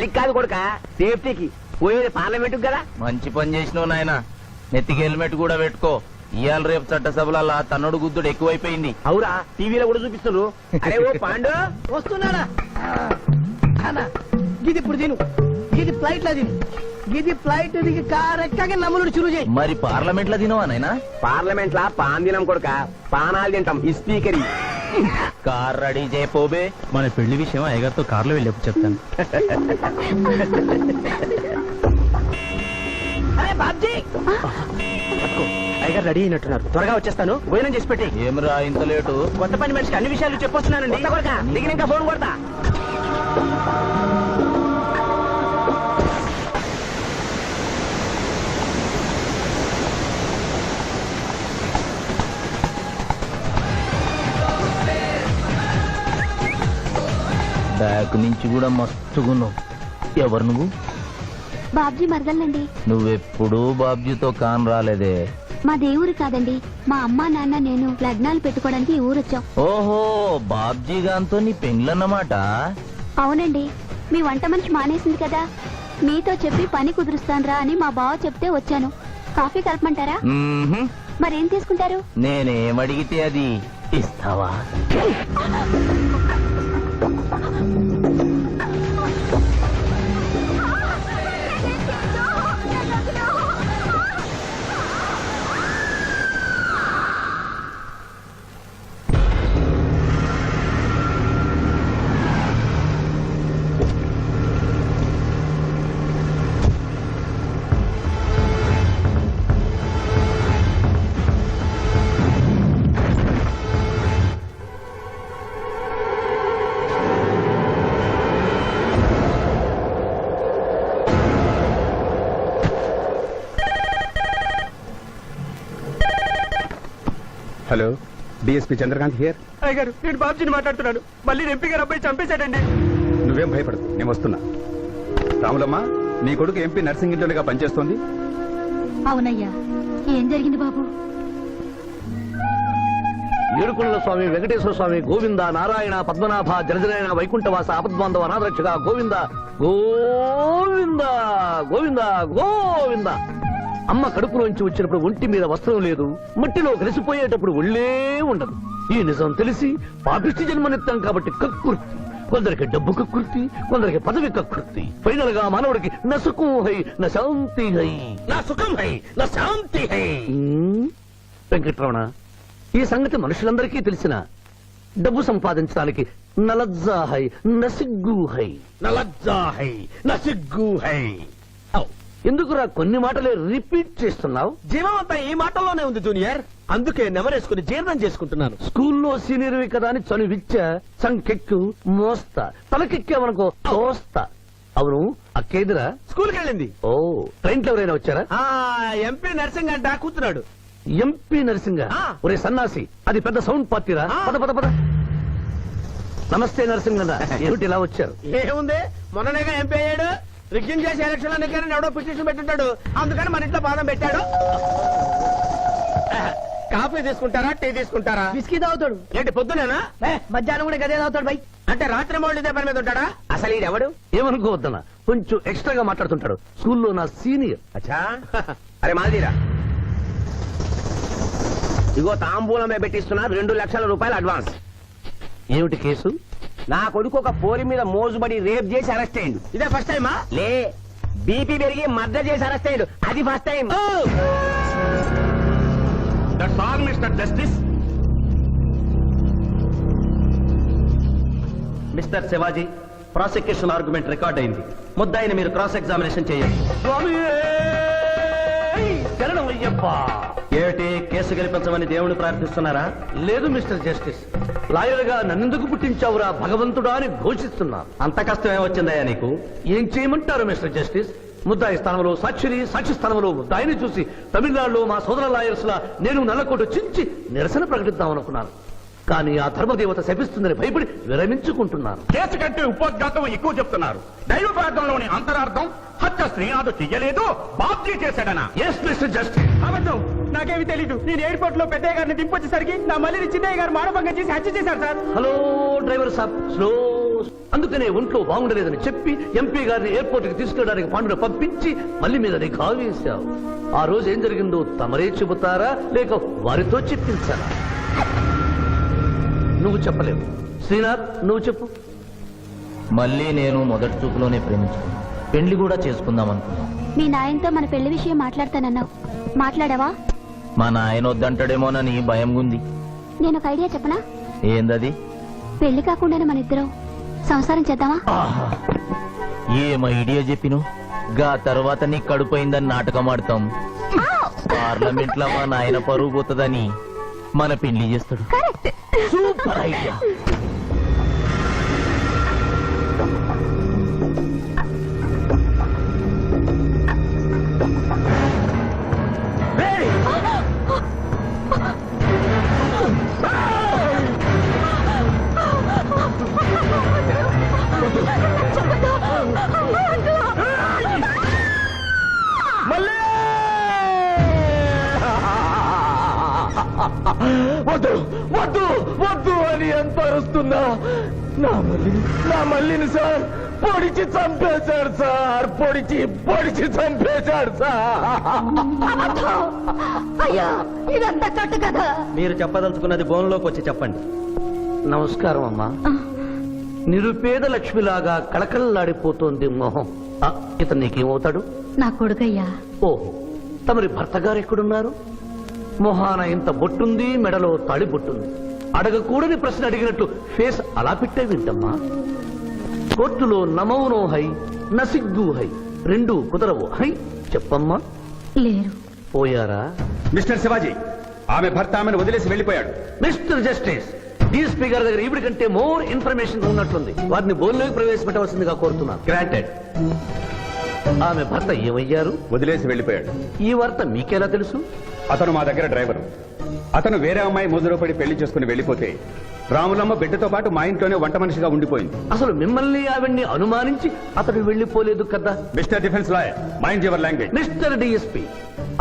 కాదు కొడుక సేఫ్టీకి పోయేది పార్లమెంట్ కదా. మంచి పని చేసినావు నాయన. నెత్తికి హెల్మెట్ కూడా పెట్టుకో. ఇవాళ రేపు చట్టసభల తన్నుడు గుద్దుడు ఎక్కువైపోయింది. అవురా, టీవీలో కూడా చూపిస్తున్నారు. అరే ఓ పాండు వస్తున్నాడా గిది ఇప్పుడు తిను, గిది ఫ్లైట్ లో తిను, గిది ఫ్లైట్ దిగి కార్ ఎక్కగా నమ్ములు చురు చేయి. మరి పార్లమెంట్ లో తినవా నాయనా? పార్లమెంట్ లా పాన్ తినం కొడుక, పానాలు తింటాం. ఈ స్పీకర్ కార్ రెడీ చేయపోబే. మన పెళ్లి విషయం అయ్యగారితో కార్లో వెళ్ళేప్పుడు చెప్తాను. అరే బాబ్జీ, అయ్యగారు రెడీ అయినట్టున్నారు. త్వరగా వచ్చేస్తాను, భోజనం చేసి పెట్టి. ఏమిరా ఇంత లేటు? కొత్త పని మనిషికి అన్ని విషయాలు చెప్పొస్తున్నానండి. దిగిన ఇంకా ఫోన్ కొడతా. బ్యాక్ నుంచి కూడా మస్తుగున్నావు. ఎవరు నువ్వు? బాబ్జీ మరదలండి. నువ్వెప్పుడు బాబ్జీతో కాన్ రాలేదే. మా దేవురు కాదండి, మా అమ్మా నాన్న నేను లగ్నాలు పెట్టుకోవడానికి ఈ ఊరొచ్చాం. ఓహో, బాబ్జీ గాంతో నీ పెండ్లన్నమాట. అవునండి, మీ వంట మనిషి మానేసింది కదా, మీతో చెప్పి పని కుదురుస్తానురా అని మా బావ చెప్తే వచ్చాను. కాఫీ కలపమంటారా? మ్మ్హ్మ్. మరేం తీసుకుంటారు? నేనేమడిగితే అది ఇస్తావా? Hello, DSP Chandrakant here. అయ్యగారు, నేను బాబ్జీని మాట్లాడుతున్నాను. మళ్ళీ ఎంపీ గారు అబ్బాయి చంపేశాడండి. నువ్వేం భయపడదు, నేను వస్తున్నా. రాములమ్మ, నీ కొడుకు ఎంపీ నర్సింగ్ ఇంజనీర్గా పనిచేస్తోంది. అవునయ్యా, ఏం జరిగింది బాబు? ఏడుకొండల స్వామి, వెంకటేశ్వర స్వామి, గోవింద, నారాయణ, పద్మనాభ, జలజనాయన, వైకుంఠవాస, ఆపద్బాంధవ, అనాథరక్షక, గోవింద గోవింద గోవింద గోవింద. అమ్మ కడుపులోంచి వచ్చినప్పుడు ఒంటి మీద వస్త్రం లేదు, మట్టిలో కలిసిపోయేటప్పుడు ఒళ్ళే ఉండదు. ఈ నిజం తెలిసి పాపిష్టి జన్మనిత్తాం కాబట్టి కక్కుర్తి. కొందరికి డబ్బు కక్కుర్తి, కొందరికి పదవి కక్కుర్తి. ఫైనల్ గా మానవుడికి నా సుఖం హై, నా శాంతి హై. నా సుఖం హై, నా శాంతి హై. వెంకటరమణ, ఈ సంగతి మనుషులందరికీ తెలిసిన డబ్బు సంపాదించడానికి నలజ్జా హై, నసిగ్గు హై. నా లజ్జా హై, నా సిగ్గు హై. ఎందుకురా కొన్ని మాటలే రిపీట్ చేస్తున్నావు? జీవం అంతా ఈ మాటల్లోనే ఉంది జూనియర్, అందుకే నెమరేసుకుని జీర్ణం చేసుకుంటున్నాను. స్కూల్లో సీనియర్వి కదా అని చనువిచ్చ సంకెక్కు మోస్తా, తలకెక్కామనుకో తోస్తా. అవును, అక్కేదిరా స్కూల్కి వెళ్ళింది. ఓ, ట్రైన్లో ఎవరైనా వచ్చారా? ఎంపీ నర్సింగ్ అంట కూర్చున్నాడు. ఎంపీ నరసింగ. ఆ. ఒరే సన్నాసి, అది పెద్ద సౌండ్ పార్టీరా. ఆ. పద పద పద. నమస్తే నరసింగ, ఏమిటి ఇలా వచ్చారు? ఏముంది, మొన్ననేగా ఎంపీ అయ్యాడు. రిగ్గింగ్ చేసి ఎలక్షన్ లో నెగ్గారని ఎవడో పిటిషన్ పెట్టుంటాడు, అందుకని మన ఇంట్లో పాదం పెట్టాడు. కాఫీ తీసుకుంటారా, టీ తీసుకుంటారా? బిస్కీ తాగుతాడు. ఏంటి పొద్దునేనా? మధ్యాహ్నం కూడా గదే తాగుతాడు బై. అంటే రాత్రి మౌళ్ళు ఇదే పని మీద ఉంటాడా? అసలు ఇది ఎవడు? ఏమనుకోవద్దన్నా, కొంచెం ఎక్స్ట్రాగా మాట్లాడుతుంటాడు. స్కూల్లో నా సీనియర్. అచ్చా, అరే మాదిరా, ఇగో తాంబూలమే పెట్టిస్తున్నా, 2 లక్షల రూపాయలు అడ్వాన్స్. ఏమిటి కేసు? నా కొడుకు ఒక పోరి మీద మోజుబడి రేప్ చేసి అరెస్ట్ అయ్యిండు. ఇదే ఫస్ట్ టైమా? లే, బీపీ పెరిగి మర్డర్ చేసి అరెస్ట్ అయ్యాడు, అది first time. That's all mister justice. Mister Shivaji, prosecution argument record అయింది. ముద్దాయిని మీరు క్రాస్ ఎగ్జామినేషన్ చేయండి. శరణం అయ్యప్ప. ఏమిటి, కేసు గెలిపించమని దేవుని ప్రార్థిస్తున్నారా? లేదు మిస్టర్ జస్టిస్, లాయర్ గా నన్నెందుకు పుట్టించావురా భగవంతుడా అని ఘోషిస్తున్నా. అంత కష్టం ఏమొచ్చిందయ్యా నీకు? ఏం చేయమంటారు మిస్టర్ జస్టిస్? ముద్దాయి స్థానంలో సాక్షిని, సాక్షి స్థానంలో ముద్దాయిని చూసి తమిళనాడులో మా సోదర లాయర్స్ లా నేను నల్లకోటు చించి నిరసన ప్రకటిద్దామనుకున్నాను. కానీ ఆ ధర్మదేవత శపిస్తుందని భయపడి విరమించుకుంటున్నాను. కేసు కంటే ఉపోద్ఘాతం ఎక్కువ చెప్తున్నారు. దైవ ప్రార్థనలోని అంతరార్థం హత్య శ్రీనాథు చెయ్యలేదు, బాబ్జీ చేశాడనా? Yes mister justice. అబద్ధం, నాకేమి తెలీదు. నేను ఎయిర్పోర్ట్ లో పెద్దయ్య గారిని దింపొచ్చేసరికి నా మళ్ళీ చిన్నయ్య గారు మానభంగం చేసి హత్య చేశారు సార్. హలో డ్రైవర్ సాబ్, స్లో అందుకనే ఒంట్లో బాగుండలేదని చెప్పి ఎంపీ గారిని ఎయిర్పోర్ట్ కి తీసుకెళ్ళడానికి పాండును పంపించి మళ్ళీ మీద నిఘా వేశావు. ఆ రోజు ఏం జరిగిందో తమరే చెబుతారా లేక వారితో చెప్పించారా? నువ్వు చెప్పలేవు. శ్రీనాథ్, నువ్వు చెప్పు. మళ్ళీ నేను మొదటి చూపులోనే ప్రేమించుకున్నా, పెళ్లి కూడా చేసుకుందాం అనుకున్నా. మీ నాయనతో మన పెళ్లి విషయం మాట్లాడతానన్నావు, మాట్లాడావా? మా నాయన వద్దంటాడేమోనని భయం ఉంది. నేను ఒక ఐడియా చెప్పనా? ఏందది? పెళ్లి కాకుండానే మన ఇద్దరం సంసారం చేద్దామా? ఆహా, ఏం ఐడియా చెప్పిను. గా తర్వాత నీ కడుపోయిందని నాటకం ఆడతాం. పార్లమెంట్ లో మా నాయన పరువు పోతుందని మన పెళ్లి చేస్తాడు. కరెక్ట్. Super idea. వద్దు వద్దు వద్దు అని ఎంత అరుస్తున్నా నా మల్లిని సార్ పొడిచి చంపేశాడు సార్. పొడిచి చంపేశాడు సార్. అయ్యా, ఇదంతా కట్టు కదా. మీరు చెప్పదలుచుకున్నది బోన్లోకి వచ్చి చెప్పండి. నమస్కారం అమ్మా. నిరుపేద లక్ష్మిలాగా కళకళలాడిపోతోంది మొహం. ఇతను నీకేమవుతాడు? నా కొడుకయ్యా. ఓహో, తమరి భర్త గారు ఎక్కడున్నారు? మొహాన ఇంత బొట్టుంది, మెడలో తాళి బొట్టుంది. అడగకూడని ప్రశ్న అడిగినట్టు ఫేస్ అలా పెట్టే వింటమ్మా. కోర్టులో నమౌనో హై నసిగ్గు హై, రెండు కుదరవు హై. చెప్పమ్మా. లేరు. పోయారా? మిస్టర్ శివాజీ, ఆమె భర్త ఆమెను వదిలేసి వెళ్ళిపోయాడు. మిస్టర్ జస్టిస్, డీఎస్పీ గారి దగ్గర ఈవిడి కంటే మోర్ ఇన్ఫర్మేషన్ ఉన్నట్లుంది. వారిని బోన్లోకి ప్రవేశపెట్టవలసిందిగా కోరుతున్నాను. గ్రాంటెడ్. ఆమె భర్త ఏమయ్యారు? వదిలేసి వెళ్ళిపోయాడు. ఈ వార్త మీకెలా తెలుసు? అతను మా దగ్గర డ్రైవరు. అతను వేరే అమ్మాయి ముదురు పడి పెళ్లి చేసుకుని వెళ్ళిపోతే రాములమ్మ బిడ్డతో పాటు మా ఇంట్లోనే వంట మనిషిగా ఉండిపోయింది. అసలు మిమ్మల్ని ఆవిడ్ని అనుమానించి అతడు వెళ్ళిపోలేదు కదా? Mister defence lawyer, mind your language. Mister DSP,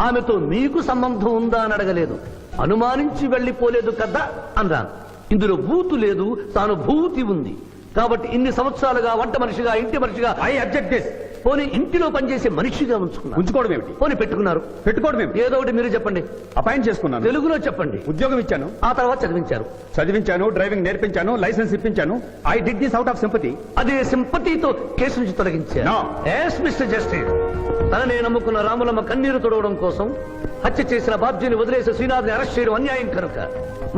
ఆమెతో మీకు సంబంధం ఉందా అని అడగలేదు, అనుమానించి వెళ్ళిపోలేదు కదా అన్నాను. ఇందులో బూతు లేదు, తాను భూతి ఉంది. కాబట్టి ఇన్ని సంవత్సరాలుగా వంట మనిషిగా, ఇంటి మనిషిగా, ఐ అబ్జెక్ట్ దిస్. పోనీ ఇంటిలో పనిచేసే మనిషిగా ఉంచుకున్నారు. ఉంచుకోవడం ఏమిటి? పోనీ పెట్టుకున్నారు. పెట్టుకోవడం ఏమిటి? ఏదో ఒకటి మీరు చెప్పండి. అపాయింట్ చేసుకున్నాను. తెలుగులో చెప్పండి. ఉద్యోగం ఇచ్చాను. ఆ తర్వాత చదివించారు. చదివించాను, డ్రైవింగ్ నేర్పించాను, లైసెన్స్ ఇప్పించాను. I did this out of sympathy. అదే సింపతితో కేసు నుంచి తొలగించారు. No. ఎస్ మిస్టర్ జస్టిస్, తననే నమ్ముకున్న రాములమ్మ కన్నీరు తొడవడం కోసం హత్య చేసిన బాబ్జీని వదిలేసి శ్రీనాథ్ని అరెస్ట్ చేయడం అన్యాయం కనుక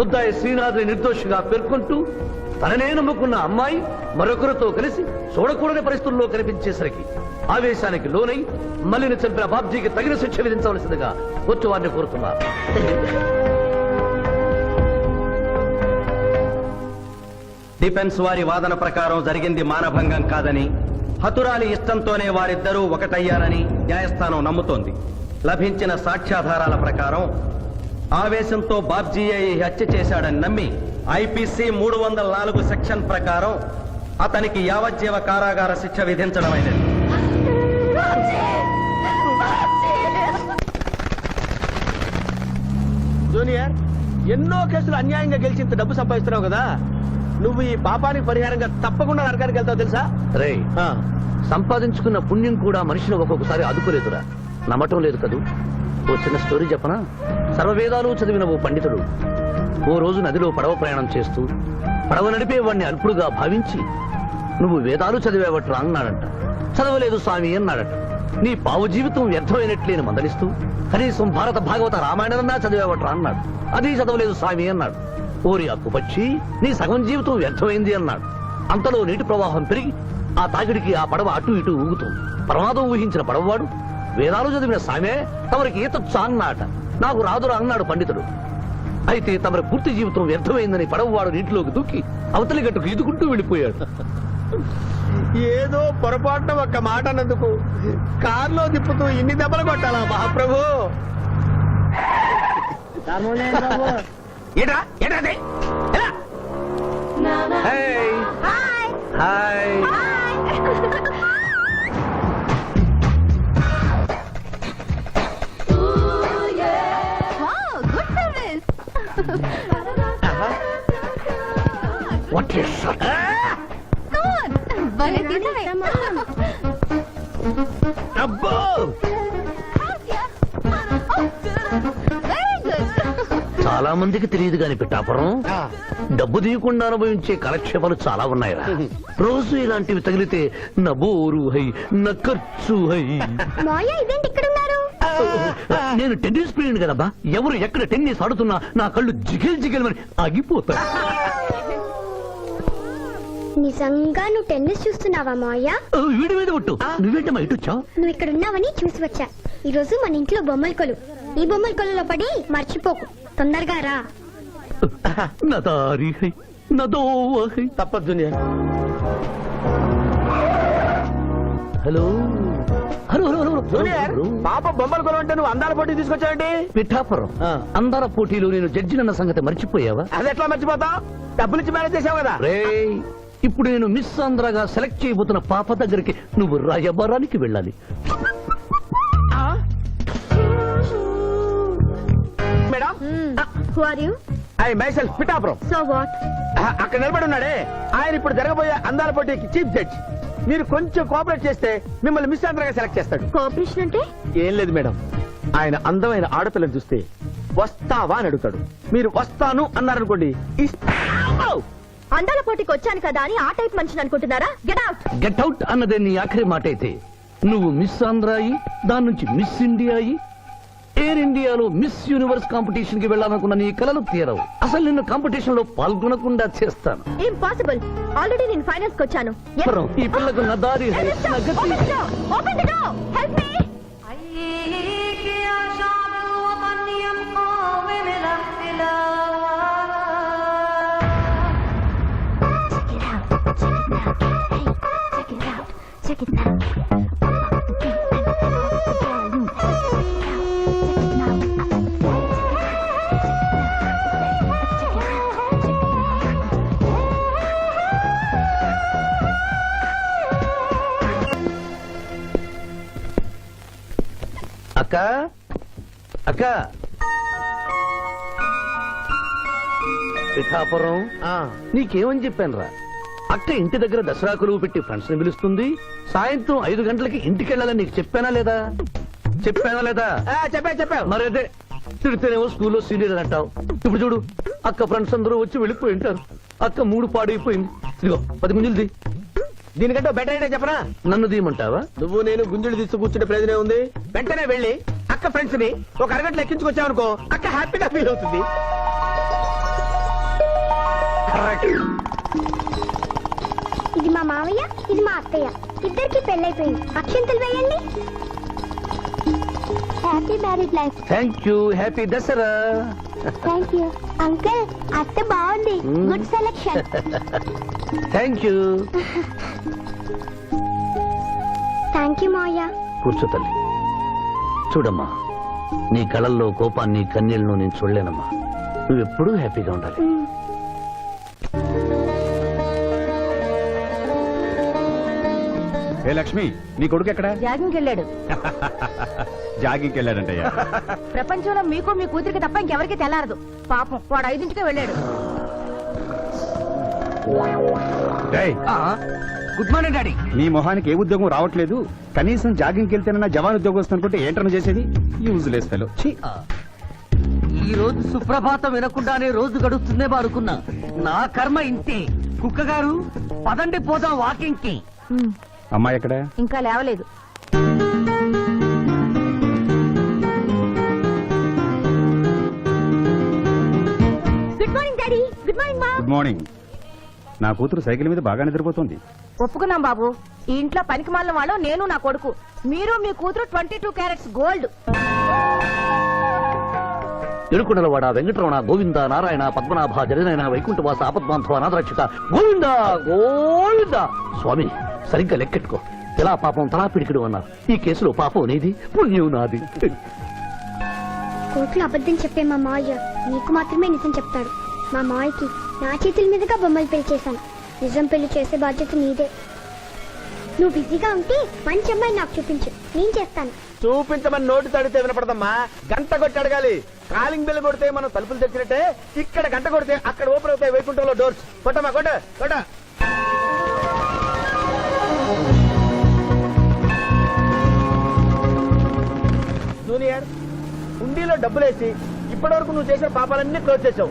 ముద్దాయి శ్రీనాథ్ని నిర్దోషిగా పేర్కొంటూ తననే నమ్ముకున్న అమ్మాయి మరొకరితో కలిసి చూడకూడని పరిస్థితుల్లో కనిపించేసరికి ఆవేశానికి లోనై మల్లిని చంపిన బాబ్జీకి తగిన శిక్ష విధించవలసిందిగా కోర్టు వారిని కోరుతున్నారు. డిఫెన్స్ వారి వాదన ప్రకారం జరిగింది మానభంగం కాదని, హతురాలి ఇష్టంతోనే వారిద్దరూ ఒకటయ్యారని న్యాయస్థానం నమ్ముతోంది. లభించిన సాక్ష్యాధారాల ప్రకారం ఆవేశంతో బాబ్జీయే ఈ హత్య చేశాడని నమ్మి ఐపీసీ 304 సెక్షన్ ప్రకారం అతనికి యావజ్జీవ కారాగార శిక్ష విధించడమైనది. జూనియర్, ఎన్నో కేసులు అన్యాయంగా గెలిచి ఇంత డబ్బు సంపాదిస్తున్నావు కదా, నువ్వు ఈ పాపానికి పరిహారంగా తప్పకుండా నరకానికి వెళ్తావు తెలుసా? రే, సంపాదించుకున్న పుణ్యం కూడా మనిషిని ఒక్కొక్కసారి అదుపులేదురా. నమ్మటం లేదు కదూ. ఓ చిన్న స్టోరీ చెప్పనా? సర్వవేదాలు చదివిన ఓ పండితుడు ఓ రోజు నదిలో పడవ ప్రయాణం చేస్తూ పడవ నడిపే వాడిని అల్పుడుగా భావించి, నువ్వు వేదాలు చదివేవట్రా అన్నాడంట. చదవలేదు స్వామి అన్నాడట. నీ పావు జీవితం వ్యర్థమైనట్లేని మందలిస్తూ, కనీసం భారత భాగవత రామాయణన్నా చదివేవట్రా అన్నాడు. అది చదవలేదు స్వామి అన్నాడు. ఓరి అక్కుపక్షి, నీ సగం జీవితం వ్యర్థమైంది అన్నాడు. అంతలో నీటి ప్రవాహం పెరిగి ఆ తాగిడికి ఆ పడవ అటు ఇటు ఊగుతుంది. ప్రమాదం ఊహించిన పడవవాడు, వేదాలు చదివిన సామే తమరికి ఈతొచ్చా అన్నాట. నాకు రాదురా అన్నాడు పండితుడు. అయితే తమరి పూర్తి జీవితం వ్యర్థమైందని పడవవాడు నీటిలోకి దూకి అవతలి గట్టుకు ఈదుకుంటూ వెళ్ళిపోయాడు. ఏదో పొరపాటున ఒక్క మాట అన్నందుకు కారులో తిప్పుతూ ఇన్ని దెబ్బలు కొట్టాలా మహాప్రభు? ఏట్రా ఏట్రా హాయ్ వాట్ అబ్బో చాలా మందికి తెలియదు గాని పిఠాపురం డబ్బు తీయకుండా అనుభవించే కాలక్షేపాలు చాలా ఉన్నాయిరా. రోజు ఇలాంటివి తగిలితే నా బోరు హై నా ఖర్చు హై. మాయా ఇదేంటి ఇక్కడ ఉన్నారు? నేను టెన్నిస్ ప్లేయర్ కదబ్బా, ఎవరు ఎక్కడ టెన్నిస్ ఆడుతున్నా నా కళ్ళు జిగిల్ జిగిల్ అని ఆగిపోతాయి. నిజంగా నువ్వు టెన్నిస్ చూస్తున్నావా మాయా? వీడి మీద ఒట్టు. నువ్వేంటమ్మా ఇటు వచ్చావు? నువ్వు ఇక్కడ ఉన్నావని చూసి వచ్చా. ఈ రోజు మన ఇంట్లో బొమ్మల కొలు. ఈ బొమ్మల కొలులో పడి మర్చిపోకు. తొందరగా రా. నా దారి హై నా దోవ హై. తప్పదు junior. Hello hello hello hello junior hello. పాప బొమ్మలు కొనుంటే నువ్వు అందాల పోటీ తీసుకొచ్చావండి. పిఠాపురం అందాల పోటీలో నేను జడ్జినన్న సంగతి మర్చిపోయావా? అది ఎట్లా మర్చిపోతావు? డబ్బులు ఇచ్చి మేనేజ్ చేసావు కదా. రేయ్, ఇప్పుడు నేను మిస్ ఆంధ్రగా సెలెక్ట్ చేయబోతున్న పాప దగ్గరికి నువ్వు రాయబారానికి వెళ్ళాలి. Madam Who are you? I myself Pithapuram. So what? అక్కడ నిలబడి ఉన్నాడే ఆయన ఇప్పుడు జరగబోయే అందాల పోటీకి చీఫ్ జడ్జ్. మీరు కొంచెం కోఆపరేట్ చేస్తే మిమ్మల్ని మిస్ ఆంధ్రగా సెలెక్ట్ చేస్తాడు. కోఆపరేషన్ అంటే? ఏం లేదు మేడం, ఆయన అందమైన ఆడపిల్లని చూస్తే వస్తావా అని అడుగుతాడు. మీరు వస్తాను అన్నారనుకోండి, అందాల పోటీకి వచ్చాను కదా అని ఆ టైప్ మనిషిని అనుకుంటున్నారా? Get out. గెట్ అవుట్ అన్నదే నీ ఆఖరి మాట అయితే నువ్వు మిస్ ఆంధ్ర అయి దాని నుంచి మిస్ ఇండియా అయి ఎయిర్ ఇండియాలో మిస్ యూనివర్స్ కాంపిటీషన్ కి వెళ్ళాలనుకున్న నీ కలలు తీరవు. అసలు నిన్ను కాంపిటీషన్ లో పాల్గొనకుండా చేస్తాను. ఇంపాసిబుల్. ఆల్రెడీ నేను ఫైనల్స్ కి వచ్చాను. పురం, ఈ పిల్లకు నా దారి హై, నా గతి. Open the door. Help me. Check it out. అక్క అక్క పిఠాపురం నీకేమని చెప్పాను రా? అక్క ఇంటి దగ్గర దసరా కొలువు పెట్టి ఫ్రెండ్స్ ని పిలుస్తుంది. సాయంత్రం 5 గంటలకి ఇంటికి వెళ్ళాలని నీకు చెప్పానా లేదా? చెప్పావు. మరి అదే తిడితేనేమో స్కూల్లో సీనియర్ అని అంటావు. ఇప్పుడు చూడు, అక్క ఫ్రెండ్స్ అందరూ వచ్చి వెళ్ళిపోయి ఉంటారు. అక్క మూడు పాడైపోయింది. ఇదిగో 10 గుంజులు తీ. దీనికంటే బెటర్ అయితే చెప్పనా? నన్ను తీయమంటావా? నువ్వు నేను గుంజులు తీసి కూర్చుంటే ప్రయోజనం ఉంది. వెంటనే వెళ్ళి అక్క ఫ్రెండ్స్ ని ఒక అరగంటలో ఎక్కించుకొచ్చావనుకో, అక్క హ్యాపీగా ఫీల్ అవుతుంది. ఇది మా మావయ్య, ఇది మా అత్తయ్య. ఇద్దరికి పెళ్ళైపోయింది. అక్షంతలు వేయండి. Happy married life. Thank you. Happy Dasara. Thank you uncle. అత్త బాగుంది. Good selection. Thank you. Thank you మావయ్య. కూర్చో తల్లి. చూడమ్మా, నీ కళల్లో కోపాన్ని కన్నీళ్లను నేను చూడలేనమ్మా. నువ్వెప్పుడూ హ్యాపీగా ఉండాలి. ఏ లక్ష్మి, నీ కొడుకు ఎక్కడ? జాగింగ్కి వెళ్ళాడు. జాగింగ్కి వెళ్ళాడంటయ్యా. ప్రపంచంలో మీకు మీ కూతురికి తప్ప ఇంకెవరికి తెల్లారదు. పాపం వాడు 5ంటికే వెళ్ళాడు. డేయ్, గుడ్ మార్నింగ్ డాడీ. నీ మొహానికి ఏ ఉద్యోగం రావట్లేదు. కనీసం జాగింగ్కి వెళ్తేనన్నా జవాన్ ఉద్యోగం వస్తుంది అనుకుంటే ఏంటన్నా చేసేది? Useless fellow. ఈ రోజు సుప్రభాతం వినకుండానే రోజు గడుస్తుందే అనుకున్నా. నా కర్మ ఇంతే. కుక్క గారు పదండి పోదాం వాకింగ్ కి. అమ్మాయి ఎక్కడ? ఇంకా లేవలేదు. Good morning daddy. Good morning మా. Good morning. నా కూతురు సైకిల్ మీద బాగా నిద్రపోతుంది. ఒప్పుకున్నాం బాబు. ఈ ఇంట్లో పనికి మాలిన వాళ్ళు నేను, నా కొడుకు. మీరు మీ కూతురు 22 క్యారెట్స్ గోల్డ్. ఎరుకుడలవాడ వెంకటరమణ గోవింద నారాయణ పద్మనాభ జగనైన వైకుంఠవాస ఆపద్బాంధవ అనాథరక్షక గోవింద గోవింద. స్వామి, సరిగ్గా లెక్కెట్టుకో. ఎలా పాపం తలా పిడికిడు అన్నారు. ఈ కేసులో పాపం నీది, పుణ్యం నాది. కోర్టులో అబద్ధం చెప్పే మా మావయ్య నీకు మాత్రమే నిజం చెప్తాడు. మా మావయ్యకి నా చేతుల మీదుగా బొమ్మలు పెళ్లి చేశాను. నిజం పెళ్లి చేసే బాధ్యత నీదే. నువ్వు బిజీగా ఉంటే మంచి అమ్మాయి నాకు చూపించు, నేను చేస్తాను. చూపించమని నోటి తడితే వినపడదమ్మా. గంట కొట్టి అడగాలి. కాలింగ్ బెల్ కొడితే మనం తలుపులు తెచ్చినట్టే ఇక్కడ గంట కొడితే అక్కడ ఓపెన్ అవుతాయి వైకుంఠంలో డోర్స్. కొట్టమ్మా, కొట్ట కొట్ట. హుండీలో డబ్బులేసి ఇప్పటి వరకు నువ్వు చేసిన పాపాలన్నీ క్లోజ్ చేసావు.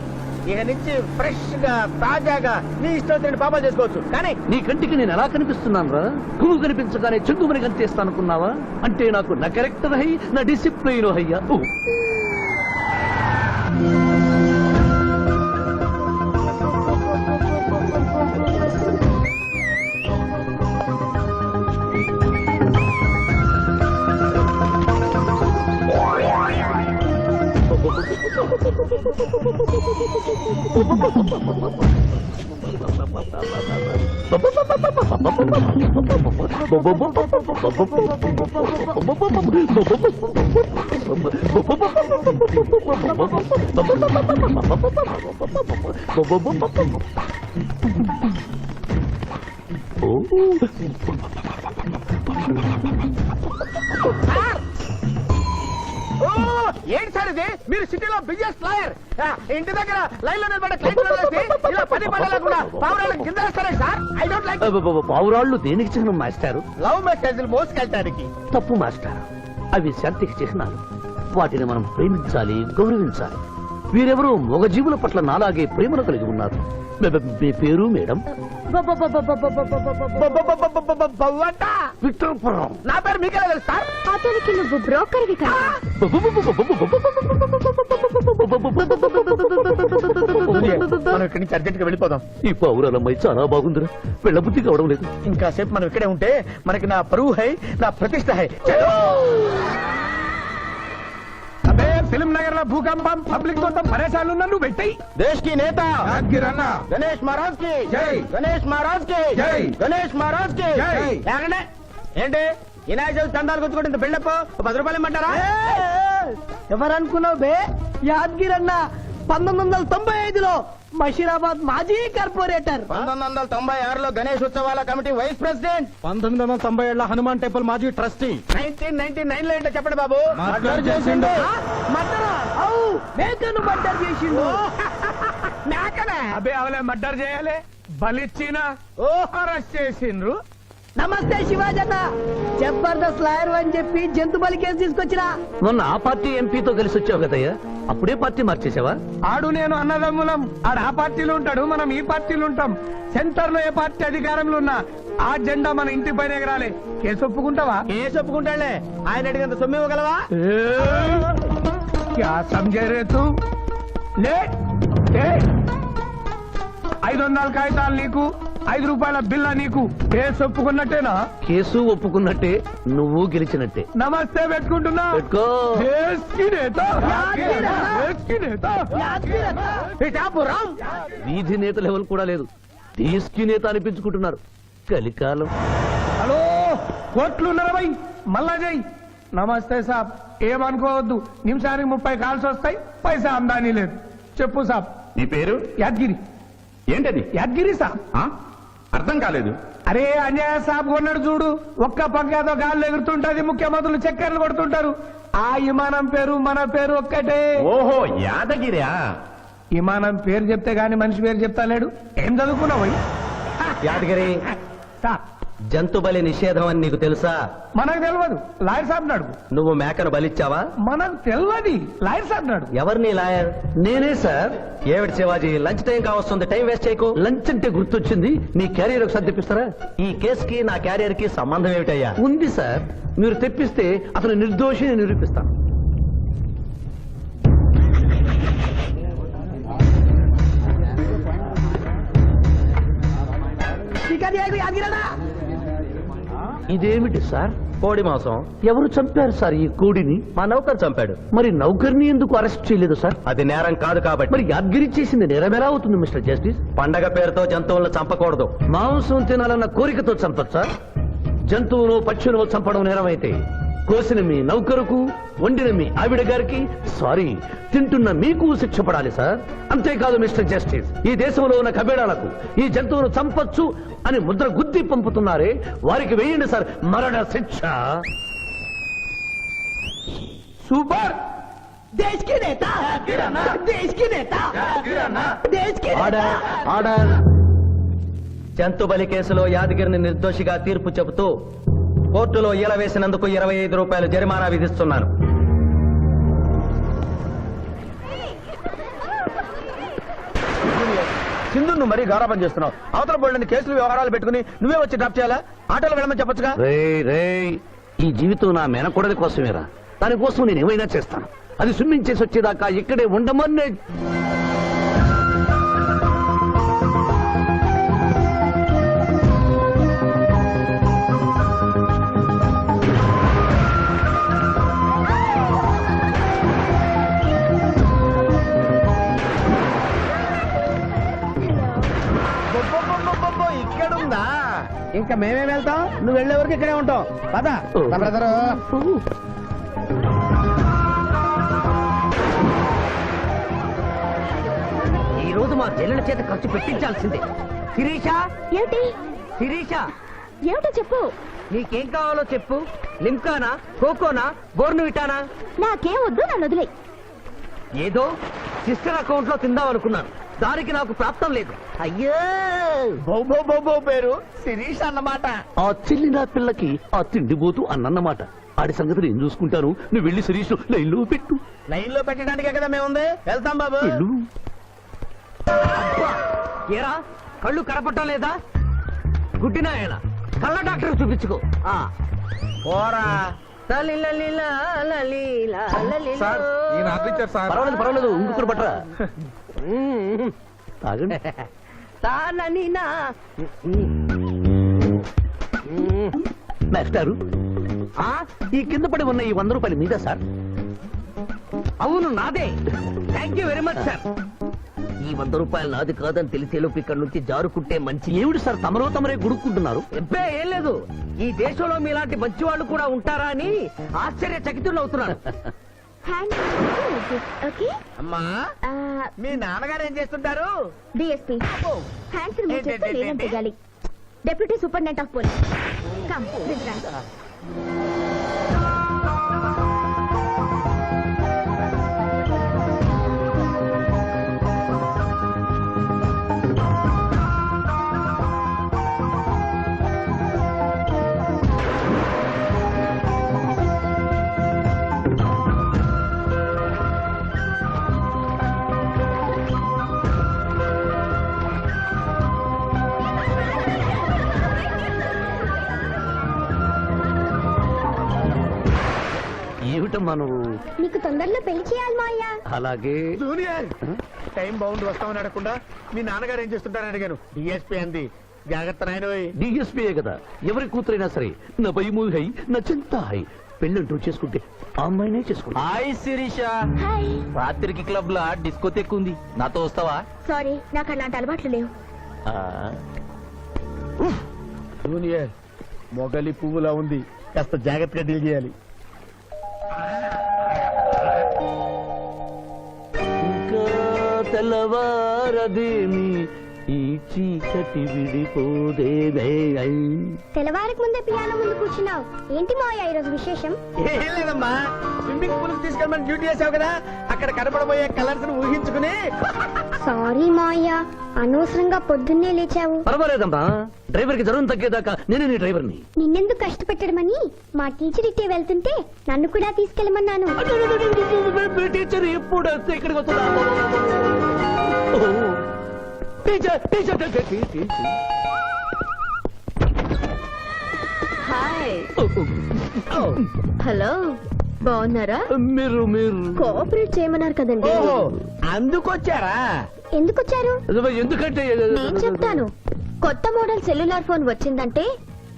ఇక నుంచి ఫ్రెష్ గా తాజాగా నీ ఇష్టం వచ్చిన పాపాలు చేసుకోవచ్చు. కానీ నీ కంటికి నేను ఎలా కనిపిస్తున్నాను రా? పువ్వు కనిపించగానే చెంగుమని కనిపిస్తాను అనుకున్నావా? అంటే నాకు నా క్యారెక్టర్ హై, నా డిసిప్లిన్ హయ్యా. ఏంటి సార్ ఇది? మీరు సిటీలో బిజినెస్ లాయర్, ఇంటి దగ్గర లైన్ లో నిలబడ్డ క్లయింట్ ఇలా పని పడలేకుండా పావురాళ్ళకి కింద వేస్తారే సార్. I don't like. పావురాళ్ళు దేనికి చిహ్నం మాస్టారు? లవ్ మెసేజ్లు మోసుకెళ్ళటానికి. తప్పు మాస్టర్, అవి శాంతికి చిహ్నాలు. వాటిని మనం ప్రేమించాలి, గౌరవించాలి. వీరెవరూ మగజీవుల పట్ల నాలాగే ప్రేమను కలిగి ఉన్నారు. మీ పేరు మేడం? విక్టర్పురం. నా పేరు మీకెలా తెలుసు సార్? అతనికి నువ్వు బ్రోకర్వి కదా. మనం ఇక్కడి నుంచి అర్జెంట్ గా వెళ్ళిపోదాం. ఈ పావురాలమ్మాయి చాలా బాగుందిరా, వెళ్ళబుద్ధి కావడం లేదు. ఇంకాసేపు మనం ఇక్కడే ఉంటే మనకి నా పరువు హై, నా ప్రతిష్ట హై. ఫిల్మ్ నగర్ లో భూకంపం, పబ్లిక్ మొత్తం పరేషాన్లు ఉన్నా నువ్వు పెట్టాయి. దేశ్ కి నేత యాద్గిరన్న గణేష్ మహారాజ్ కి జై. గణేష్ మహారాజ్ కి జై. గణేష్ మహారాజ్ కి జై. ఏమండి? ఏంటి వినాయక చవితి చందాలు గుర్తుకుంటే ఇంత బిల్డప్ 10 రూపాయలు ఇమ్మంటారా? ఎవరనుకున్నావు బే? యాద్గిరన్న 1995లో మషీరాబాద్ మాజీ కార్పొరేటర్. 1996లో గణేష్ ఉత్సవాల committee vice president. 1997 Hanuman temple మాజీ ట్రస్టీ. 1999 లో ఏంటో చెప్పండి బాబు. మర్డర్ చేసిండు. మర్డరా? అవు, మేకను మర్డర్ చేసిండు. మేకనే? అబ్బే అవలే మర్డర్ చేయాలి, బలిచ్చిన అరెస్ట్ చేసిండ్రు. నమస్తే శివాజన్న, జబర్దస్త్ లాయర్ అని చెప్పి జంతు బలి కేసు తీసుకొచ్చినా. మొన్న ఆ పార్టీ ఎంపీతో కలిసి వచ్చావు కదయ్యా, అప్పుడే పార్టీ మార్చేసావా? ఆడు నేను అన్నదమ్ములం. ఆడు ఆ పార్టీలో ఉంటాడు, మనం ఈ పార్టీలో ఉంటాం. సెంటర్ లో ఏ పార్టీ అధికారంలో ఉన్నా ఆ జెండా మన ఇంటి పైన ఎగరాలి. కేసు ఒప్పుకుంటావా? ఏ చెప్పుకుంటాడులే, ఆయన అడిగినంత సొమ్ము ఇవ్వగలవా? క్యా సమझे रे तू? లే 500 కాగితాలు నీకు, 5 రూపాయల బిల్ల నీకు. కేసు ఒప్పుకున్నట్టేనా? కేసు ఒప్పుకున్నట్టే, నువ్వు గెలిచినట్టే. నమస్తే పెట్టుకుంటున్నా. పెట్టుకో. దేశ్ కి నేత, దేశ్ కి నేత. పిఠాపురం వీధి నేత లెవెల్ కూడా లేదు, దేశీ నేత అనిపించుకుంటున్నారు. కలికాలం. హలో, కోట్లు ఉన్నారా భయ్? మళ్ళా చెయ్యి. నమస్తే సాబ్, ఏమనుకోవద్దు. నిమిషానికి 30 కాల్స్ వస్తాయి, పైసా ఆమ్దానీ లేదు. చెప్పు సాబ్. నీ పేరు యాద్గిరి. ఏంటది? యాద్గిరి సాబ్. ఆ? అర్థం కాలేదు. అరే అన్యాయ సాబ్ కొన్నాడు చూడు, ఒక్క పక్కతో గాల్లో ఎగురుతుంటది, ముఖ్యమంత్రులు చక్కర్లు కొడుతుంటారు. ఆ విమానం పేరు మన పేరు ఒక్కటే. ఓహో, యాదగిరా? విమానం పేరు చెప్తే గాని మనిషి పేరు చెప్తా లేడు. ఏం చదువుకున్నావు? యాదగిరి, సాబ్ జంతు బలి నిషేధం అని నీకు తెలుసా? మనకు తెలియదు, లాయర్ సాబ్ నాడు. నువ్వు మేకను బలిచ్చావా? మనకు తెలియదు, లాయర్ సాబ్ నాడు. ఎవరిని లాయర్? నేనే సార్. ఏమిటి శివాజీ, లంచ్ టైం కావస్తుంది, టైం వేస్ట్ చేయకు. లంచ్ అంటే గుర్తొచ్చింది, మీ క్యారియర్ ఒకసారి తెప్పిస్తారా? ఈ కేసుకి నా క్యారియర్ కి సంబంధం ఏమిటయ్యా? ఉంది సార్, మీరు తెప్పిస్తే అతను నిర్దోషిని నిరూపిస్తాను. ఇదేమిటి సార్? కోడి మాంసం. ఎవరు చంపారు సార్ ఈ కోడిని? మా నౌకర్ చంపాడు. మరి నౌకర్ని ఎందుకు అరెస్ట్ చేయలేదు సార్? అది నేరం కాదు కాబట్టి. మరి యాద్గిరి చేసింది నేరం ఎలా అవుతుంది మిస్టర్ జస్టిస్? పండగ పేరుతో జంతువులను చంపకూడదు. మాంసం తినాలన్న కోరికతో చంపచ్చా? జంతువును పక్షులను చంపడం నేరమైతే కోసిన మీ నౌకరుకు, వండిన మీ ఆవిడ గారికి, సారీ, తింటున్న మీకు శిక్ష పడాలి సార్. అంతేకాదు మిస్టర్ జస్టిస్, ఈ దేశంలో ఉన్న కబేడాలకు ఈ జంతువును చంపొచ్చు అని ముద్ర గుద్ది పంపుతున్నారే, వారికి వేయండి సార్ మరణ శిక్ష. సూపర్. దేశ్ కి నేత, దేశ్ కి నేత, దేశ్ కి నేత. Order, order. జంతు బలి కేసులో యాదగిరిని నిర్దోషిగా తీర్పు చెబుతూ కోర్టులో ఈల వేసినందుకు 25 రూపాయలు జరిమానా విధిస్తున్నాను. సింధు నువ్వు మరీ గారాబం చేస్తున్నావు. అవతల బోల్డని కేసులు వ్యవహారాలు పెట్టుకుని నువ్వే వచ్చి డ్రాప్ చేయాలా? ఆటోలో వెళ్ళమని చెప్పొచ్చుగా. రే ఈ జీవితం నా మేనకోడలి కోసమేరా. దానికోసం నేను ఏమైనా చేస్తాను. అది స్విమ్మింగ్ చేసి వచ్చేదాకా ఇక్కడే ఉండమని ఇక్కడ ఉందా? ఇంకా మేమే వెళ్తాం, నువ్వు వెళ్లే వరకు ఇక్కడే ఉంటాం. పద బ్రదరు. ఈ రోజు మా చెల్లెల చేత ఖర్చు పెట్టించాల్సిందే. శిరీష, ఏమిటి శిరీష, ఏమిటో చెప్పు. నీకేం కావాలో చెప్పు. లిమ్కానా, కోకోనా, బోర్నువిటానా? నాకేం వద్దు, నన్ను వదిలే. ఏదో సిస్టర్ అకౌంట్ లో తిందాం అనుకున్నాను. దానికి నాకు ప్రాప్తం లేదు. అయ్యో, బొబ్బో పేరు శిరీష్ అన్నమాట. ఆ చెల్లి నా పిల్లకి ఆ తిండిపోతూ అన్నమాట. ఆడి సంగతి నేను చూసుకుంటాను. నువ్వు వెళ్ళి శిరీష్ లైన్లో పెట్టు. లైన్ లో పెట్టడానికే కదా మేముంది. వెళ్తాం బాబు. వెళ్ళు. అబ్బా, ఏరా కళ్ళు కనపడటం లేదా? గుడ్డినాయన కళ్ళ డాక్టర్ చూపించుకో. ఆ పోరా. పర్వాలేదు ఇంకొకటి పట్టరా. తాగండి. మాస్టారు, ఈ కింద పడి ఉన్న ఈ 100 రూపాయలు మీద సార్. అవును, నాదే. Thank you very much sir. ఈ 100 రూపాయలు నాది కాదని తెలిసేలోపు ఇక్కడ నుంచి జారుకుంటే మంచి. ఏమిటి సార్ తమరే గుడుక్కుంటున్నారు? ఎబ్బే ఏం లేదు. ఈ దేశంలో మీలాంటి మంచి వాళ్ళు కూడా ఉంటారా అని ఆశ్చర్యచకితులు అవుతున్నాను. ఓకే. అమ్మా, మీ నాన్నగారు ఏం చేస్తుంటారు? డిఎస్పీ హ్యాండ్స్ రిమూవ్ చేస్తే లేదని తెగాలి. Deputy superintendent of police. Come this రా. ఏమిటమ్మా నువ్వు? నీకు తొందరలో పెళ్లి చేయాలి మావయ్య. అలాగే. జూనియర్, టైం బాగుండి వస్తామని అడగకుండా మీ నాన్నగారు ఏం చేస్తుంటారని అడిగాను. డిఎస్పీ అంది. జాగ్రత్త నాయనోయ్. డిఎస్పీయే కదా, ఎవరి కూతురైనా సరే నా భయము హై, నా చింత హై. పెళ్ళంటూ చేసుకుంటే ఆ అమ్మాయినే చేసుకుంటా. హాయ్ శిరీష. హాయ్. రాత్రికి క్లబ్ లా డిస్కో తెక్కుంది, నాతో వస్తావా? సారీ, నాకు అలాంటి అలవాట్లు లేవు. జూనియర్, మొగలి పువ్వులా ఉంది, కాస్త జాగ్రత్తగా డీల్ చేయాలి. ఇంకా తెల్లవారదేమి ఈ చీకటి విడిపోదేవే. తెల్లవారికి ముందే పియానో ముందు కూర్చున్నావు. ఏంటి మావయ్య ఈరోజు విశేషం? ఏం లేదమ్మా, స్విమ్మింగ్ పూల్ తీసుకెళ్ళమని డ్యూటీ చేసావు కదా, అక్కడ కనపడబోయే కలర్స్ ఊహించుకుని. సారీ మావయ్య, అనవసరంగా పొద్దున్నే లేచావు. పర్వాలేదమ్మా, డ్రైవర్ కి జ్వరం తగ్గేదాకా నేనే నీ డ్రైవర్ని. నిన్నెందుకు కష్టపెట్టడమని మా టీచర్ ఇట్టే వెళ్తుంటే నన్ను కూడా తీసుకెళ్ళమన్నాను. టీచర్ ఎప్పుడు వస్తే ఇక్కడికి వస్తుందా? Teacher teacher teacher. Hi. Hello, బాగున్నారా? మీరు కోఆపరేట్ చేయమన్నారు కదండి. ఓహో, అందుకొచ్చారా? ఎందుకు వచ్చారు? ఎందుకంటే నేను చెప్తాను. కొత్త మోడల్ సెల్యులార్ ఫోన్ వచ్చిందంటే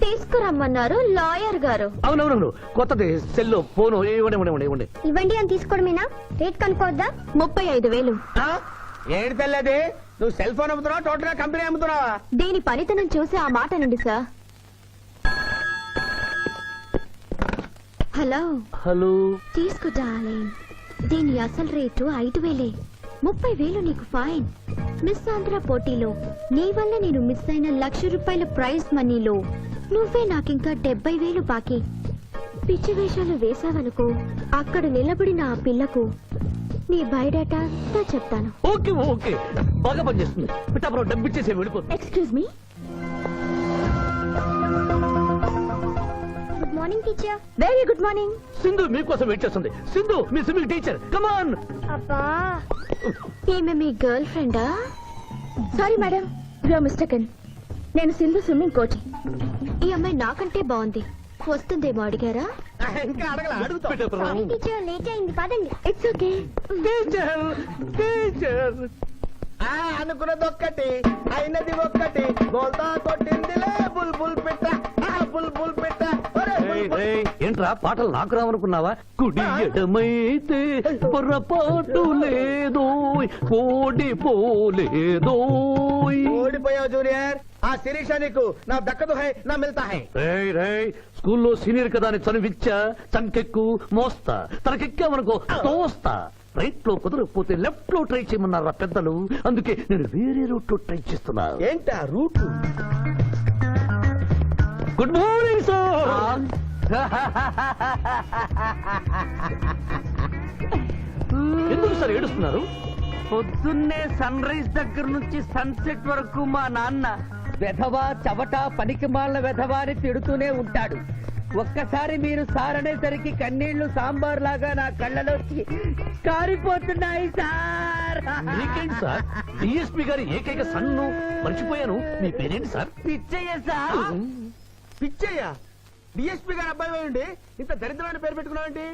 తీసుకురమ్మన్నారు లాయర్ గారు. అవునవును, కొత్తది సెల్లో ఫోను. ఇవ్వండి. ఇవ్వండి అని తీసుకోవడమేనా? రేట్ కనుక్కోవద్దా? 35,000. ఏడు తెల్లది, నువ్వు సెల్ ఫోన్ అమ్ముతున్నావా, టోటల్ గా కంపెనీ అమ్ముతున్నావా? దీని పనితనం చూసి ఆ మాట నండి సార్. హలో, తీసుకో డార్లింగ్. దీని అసలు రేటు 5,000. 30,000 నీకు ఫైన్. మిస్ ఆంధ్ర పోటీలో నీ వల్ల నేను మిస్ అయిన ₹1,00,000 ప్రైజ్ మనీలో నువ్వే నాకింకా 70,000 బాకీ. పిచ్చి వేషాలు వేసావనుకో, అక్కడ నిలబడిన ఆ పిల్లకు నీ బయోడేటా అంతా చెప్తాను. ఓకే, బాగా పనిచేస్తుంది. పిఠాపురం డబ్బిచ్చేసే వెళ్ళిపో. Excuse me. Good morning teacher. Very good morning. Sindhu మీకోసం వెయిట్ చేస్తుంది. సింధు మీ స్విమ్మింగ్ టీచర్, కమాన్. అబ్బా, ఈమె మీ గర్ల్ ఫ్రెండా? Sorry madam, you are mistaken. నేను సింధు స్విమ్మింగ్ కోచ్. ఈ అమ్మాయి నాకంటే బాగుంది, వస్తుందేమో అడిగారా? ఇంకా అడగల, అడుగుతా. సారీ టీచర్, లేట్ అయింది పదండి. It's okay. అనుకున్నది ఒక్కటి, అయినది ఒక్కటి. బోల్తా కొట్టిందిలే బుల్ బుల్ పెట్ట, బుల్ బుల్ పెట్ట. ఒరే బుల్ బుల్. ఏంట్రా పాటలు నాకు రావనుకున్నావా? కుడి ఎడమైతే పొరపాటు లేదో, ఓడిపోలేదో. ఓడిపోయావు జూనియర్. ఆ శిరీష నీకు నా దక్కదు హై, నా మిల్తా హై. స్కూల్లో సీనియర్ కదా అని చనివిచ్చా, చంకెక్కు మోస్తా, తనకెక్కామనుకో తోస్తా. రైట్ లో కుదరకపోతే లెఫ్ట్ లో ట్రై చేయమన్నారా పెద్దలు, అందుకే నేను వేరే రూట్ లో ట్రై చేస్తున్నా. ఏంటా రూట్? Good morning sir. ఎందుకు సార్ ఏడుస్తున్నారు? పొద్దున్నే సన్ రైజ్ దగ్గర నుంచి సన్సెట్ వరకు మా నాన్న వెధవా చవట పనికిమాల వెధవా అని తిడుతూనే ఉంటాడు. ఒక్కసారి మీరు సార్ అనేసరికి కన్నీళ్లు సాంబార్ లాగా నా కళ్ళలోకి కారిపోతున్నాయి సార్. మీకేంటి సార్, డిఎస్పీ గారి ఏకైక సన్ను మర్చిపోయాను. మీ పేరేంటి sir? Pichaiah sir. Pichaiah? DSP గారు అబ్బాయి ఉండి ఇంత దరిద్రమైన పేరు పెట్టుకున్నావేంటి?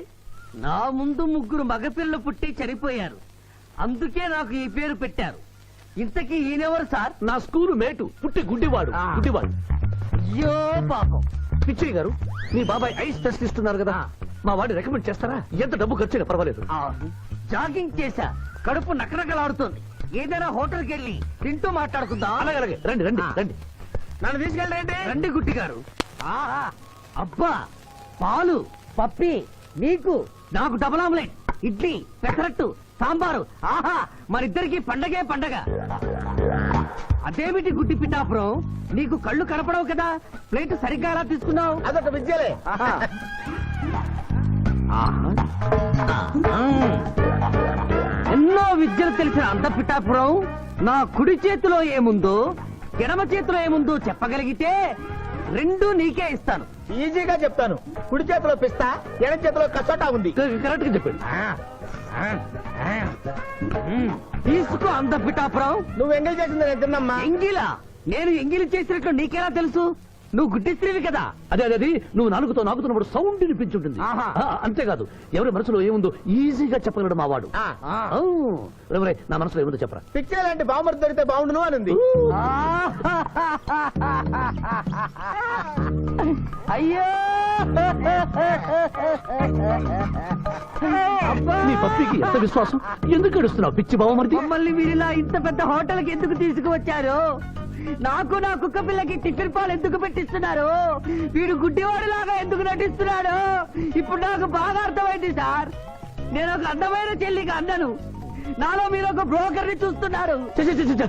నా ముందు ముగ్గురు మగపిల్లలు పుట్టి చనిపోయారు, అందుకే నాకు ఈ పేరు పెట్టారు. ఇంతకీ ఈయనెవరు సార్? నా స్కూలు మేటు, పుట్టి గుడ్డివాడు. గుడ్డివాడు. అయ్యో పాపం. పిచ్చయ్య గారు, మీ బాబాయ్ ఐస్ టెస్ట్ ఇస్తున్నారు కదా, మా వాడిని రికమెండ్ చేస్తారా? ఎంత డబ్బు ఖర్చైనా పర్వాలేదు. జాగింగ్ చేశా, కడుపు నకనకలాడుతోంది. ఏదైనా హోటల్కి వెళ్ళి తింటూ మాట్లాడుకుందాం. అలాగే అలాగే, రండి రండి రండి. నన్ను తీసుకెళ్ళండి. రండి గుట్టి గారు. ఆహా, అబ్బా, పాలు పప్పి, నీకు నాకు డబుల్ ఆమ్లెట్, ఇడ్లీ పెసరట్టు సాంబారు. ఆహా, మరిద్దరికి పండగే పండగ. అదేమిటి గుడ్డి పిఠాపురం, నీకు కళ్ళు కనపడవు కదా, ప్లేట్ సరిగ్గా ఎలా తీసుకున్నావు? అదొక విద్యలే. ఎన్నో విద్యలు తెలిసిన అంత పిఠాపురం నా కుడి చేతిలో ఏముందో ఎడమ చేతిలో ఏముందో చెప్పగలిగితే రెండు నీకే ఇస్తాను. ఈజీగా చెప్తాను. కుడి చేతిలో పిస్తా, ఎడం చేతిలో కసోటా ఉంది. కరెక్ట్ గా చెప్పండి. తీసుకో అంత పిఠాపురం. నువ్వు ఎంగిల్ చేసింది నేను తిన్నమ్మా. ఎంగిలా? నేను ఎంగిలి చేసినట్లు నీకెలా తెలుసు? నువ్వు గుడ్డిస్త్రీవి కదా. అదే అదే, అది నువ్వు నాలుగుతో నాకుతున్నప్పుడు సౌండ్ వినిపించుంటుంది. ఆహా. అంతేకాదు, ఎవరి మనసులో ఏముందో ఈజీగా చెప్పగలడు మా వాడు. నా మనసులో ఏముందో చెప్పరా? పిచ్చే లాంటి బాంబర్ దొరికితే బాగుండును అని. అయ్యో నీ పప్పికి ఎంత విశ్వాసం, ఎందుకు ఏడుస్తున్నావు పిచ్చి బావమరిది? మమ్మల్ని వీరిలా ఇంత పెద్ద హోటల్కి ఎందుకు తీసుకువచ్చారు? నాకు నా కుక్క పిల్లకి టిఫిన్ పాలు ఎందుకు పెట్టిస్తున్నారు? వీడు గుడ్డివాడిలాగా ఎందుకు నటిస్తున్నాడు? ఇప్పుడు నాకు బాగా అర్థమైంది సార్. నేను ఒక అందమైన చెల్లికి అందను, నాలో మీరు ఒక బ్రోకర్ ని చూస్తున్నారు. ఛ, ఛ, ఛ, ఛ, ఛ.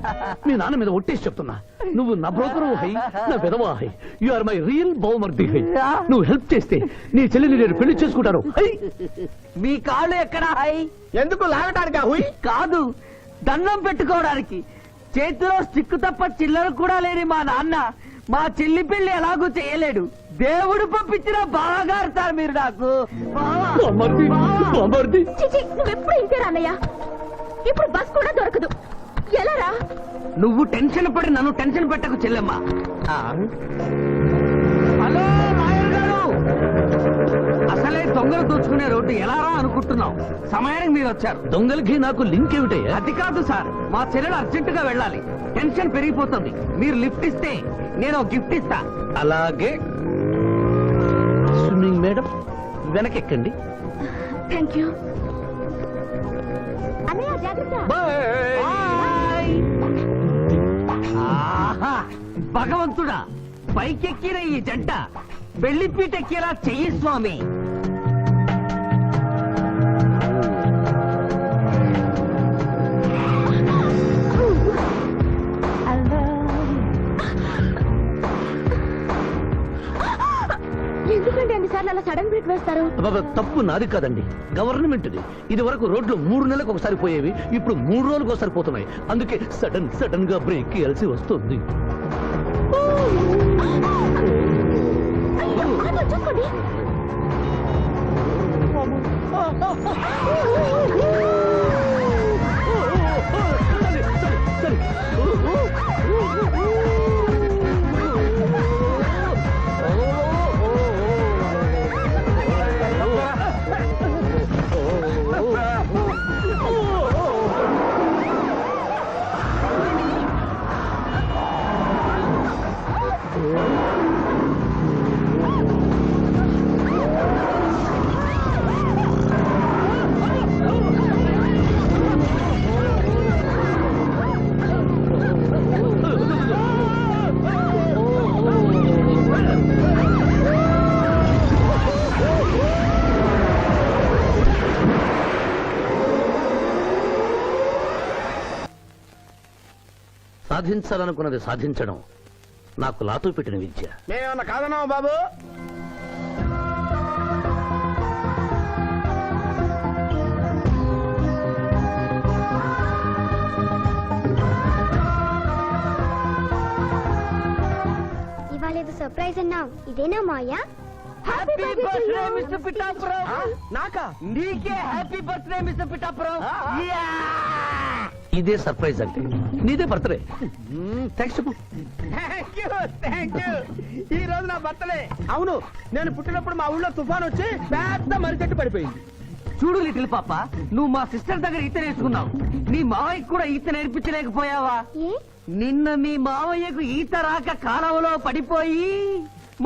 మీ నాన్న మీద ఒట్టేసి చెప్తున్నా, నువ్వు నా బ్రోకరు హై, నా విధవా హై. యు ఆర్ మై రియల్ బావమర్ది హై. నువ్వు హెల్ప్ చేస్తే నీ చెల్లిని నేను పెళ్లి చేసుకుంటాను. హై. మీ కాళ్ళు ఎక్కడా హై? ఎందుకు లాగటానికి? హుయ్ కాదు, దండం పెట్టుకోవడానికి. చేతిలో స్టిక్ తప్ప చిల్లర కూడా లేని మా నాన్న మా చెల్లి పెళ్లి ఎలాగూ చేయలేడు. దేవుడు పంపించిన బావగారు సార్ మీరు నాకు. బావమర్ది, బావమర్ది. చిచి, నువ్వెప్పుడు ఇంతే రానయ్య. ఇప్పుడు బస్ కూడా దొరకదు, ఎలా రా? నువ్వు టెన్షన్ పడి నన్ను టెన్షన్ పెట్టకు చెల్లెమ్మ. హలో లాయర్ గారు, అసలే దొంగలు దోచుకునే రోడ్డు ఎలా రా అనుకుంటున్నావు? సమయానికి మీరు వచ్చారు. దొంగలకి నాకు లింక్ ఏమిటయ్యా? అది కాదు సార్, మా చెల్లెలు అర్జెంట్ గా వెళ్ళాలి, టెన్షన్ పెరిగిపోతుంది. మీరు లిఫ్ట్ ఇస్తే నేను గిఫ్ట్ ఇస్తా. అలాగే. స్విమ్మింగ్ మేడం, వెనకెక్కండి. థ్యాంక్ యూ అన్నయ్య, జాగ్రత్త. బాయ్. ఆహా, భగవంతుడా, పైకెక్కిన ఈ జంట వెళ్లిపీటెక్కేలా చెయ్యి స్వామి. ఎందుకంటే అన్నిసార్లు అలా సడన్ బ్రేక్ వేస్తారు? అబ్బబ్బ, తప్పు నాది కాదండి, గవర్నమెంట్ది. ఇది వరకు రోడ్లు 3 నెలలకు ఒకసారి పోయేవి, ఇప్పుడు 3 రోజులకు ఒకసారి పోతున్నాయి. అందుకే సడన్ గా బ్రేక్ వేయాల్సి వస్తుంది. చూసుకోండి. సరే, సరే, సరే. సాధించాలనుకున్నది సాధించడం నాకు లాతో పెట్టిన విద్య. మేమేమన్నా కాదన్నావా బాబు? ఇవాళ ఏదో సర్ప్రైజ్ అన్నావు, ఇదేనా Maya? Happy birthday mister Pithapuram. నాకా? నీకే హ్యాపీ బర్త్డే మిస్టర్ పిఠాపురం. ఇదే సర్ప్రైజ్ అంటే. నీదే బర్త్డే. థ్యాంక్స్ చెప్పు. Thank you. ఈ రోజు నా బర్త్డే. అవును, నేను పుట్టినప్పుడు మా ఊళ్ళో తుఫాన్ వచ్చి పెద్ద మర్రి చెట్టు పడిపోయింది. చూడు లిటిల్ పాప, నువ్వు మా సిస్టర్ దగ్గర ఈత నేర్చుకున్నావు. నీ మావయ్యకు కూడా ఈత నేర్పించలేకపోయావా? ఏ నిన్న మీ మావయ్యకు ఈత రాక కాలువలో పడిపోయి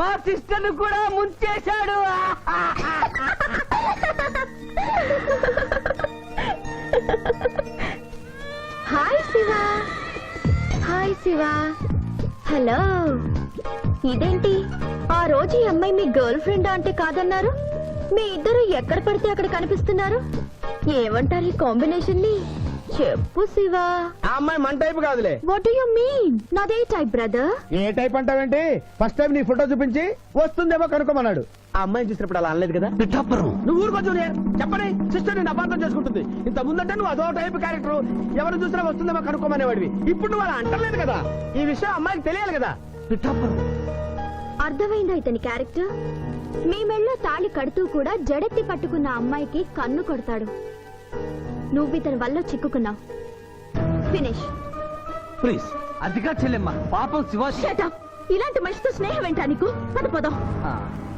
మా సిస్టర్ కూడా ముంచేశాడు. Hi Shiva. Hi Shiva. Hello. ఇదేంటి ఆ రోజు ఈ అమ్మాయి మీ గర్ల్ ఫ్రెండ్ అంటే కాదన్నారు? మీ ఇద్దరు ఎక్కడ పడితే అక్కడ కనిపిస్తున్నారు. ఏమంటారు ఈ కాంబినేషన్ ని? చెప్పు శివ. ఆ అమ్మాయి మన టైప్ కాదులే. What do you mean? నాదే టైప్ బ్రదర్. ఏ టైప్ అంటావేంటి? ఫస్ట్ టైం నీ ఫోటో చూపించి వస్తుందేమో కనుక్కోమన్నాడు. ఆ అమ్మాయిని చూసినప్పుడు అలా అనలేదు కదా. పిఠాపురం. నువ్వు ఊరుకో జూనియర్. చెప్పని సిస్టర్ నేను అపార్థం చేసుకుంటుంది. ఇంత ముందంటే నువ్వు అదో టైప్ క్యారెక్టర్, ఎవరు చూసినా వస్తుందేమో కనుక్కోమనేవాడివి. ఇప్పుడు నువ్వు అలా అంటలేదు కదా. ఈ విషయం అమ్మాయికి తెలియాలి కదా. పిఠాపురం. అర్థమైందా ఇతని క్యారెక్టర్? మీ మెళ్ళో తాళి కడుతూ కూడా జడెత్తి పట్టుకున్న అమ్మాయికి కన్ను కొడతాడు. నువ్వు ఇతని వల్ల చిక్కుకున్నావు. ఫినిష్. ప్లీజ్. అదిగా చెల్లెమ్మ, పాపం శివాజీ. Shut up. ఇలాంటి మనిషితో స్నేహం ఏంటా నీకు? పదం.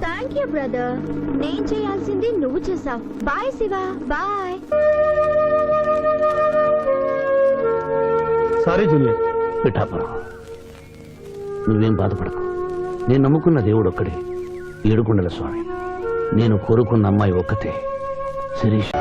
Thank you brother. నేను చేయాల్సింది నువ్వు చేసావు. Bye Shiva. Bye. Sorry junior. Pithapuram, నువ్వేం బాధపడకు. నేను నమ్ముకున్న దేవుడు ఒక్కడే, ఏడుకొండల స్వామి. నేను కోరుకున్న అమ్మాయి ఒక్కతే, శిరీష్.